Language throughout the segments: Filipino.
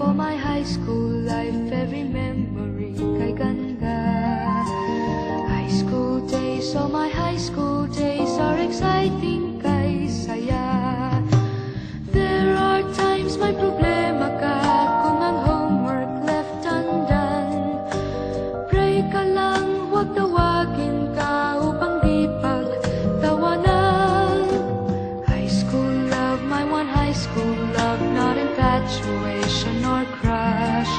For my high school life, every memory kay ganda. High school days, oh my high school days are exciting kay saya. There are times may problema ka kung ang homework left undone. Pray ka lang, huwag tawagin ka upang di pagtawanan. High school love, my one high school love, not infatuation or crush.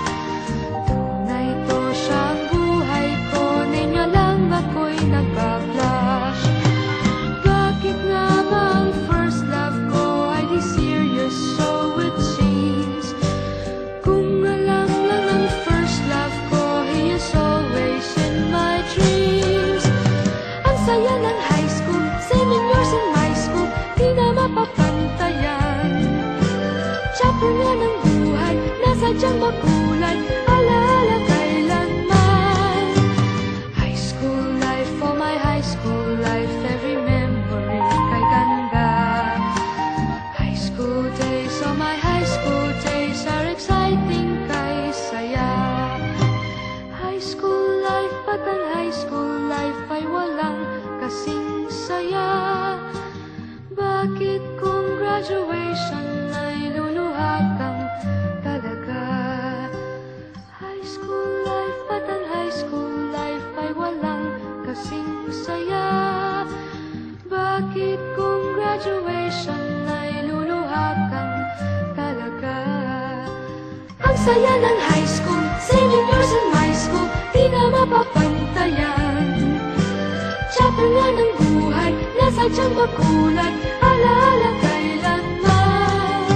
Tunay to siyang buhay ko, niya lang ako'y nagpa-blush. Bakit nga ba ang first love ko ay di serious, so it seems? Kung alam lang ang first love ko, he is always in my dreams. Ang saya ng high school, 7 years in my school, di na mapapantayan. Chapter nga ng buhay, nasadyang makulay, alaala kailanman. High school life, oh my high school life, every memory kay ganda. High school days, oh my high school days are exciting kay saya. High school life, ba't ang high school life ay walang kasing saya? Bakit kung graduation ay luluha kang talaga? High school life, ba't ang high school life ay walang kasing saya? Bakit kung graduation ay luluha kang talaga? Ang saya ng high school, 7 years in my school, di na mapapantayan. Chapter nga ng buhay, nasadyang makulay, alaala kailanman.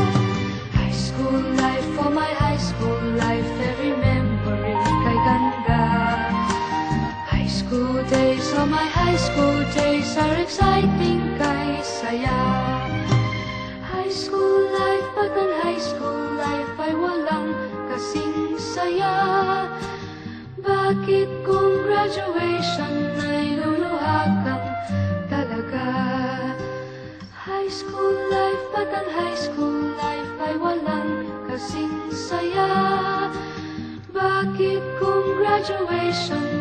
High school life, oh my high school life, every memory kay ganda. High school days, oh my high school days are exciting kay saya. High school life, ba't ang high school life ay walang kasing saya? Bakit kung graduation ay luluha kang talaga? High school life, ba't ang high school life ay walang kasing saya? Bakit kung graduation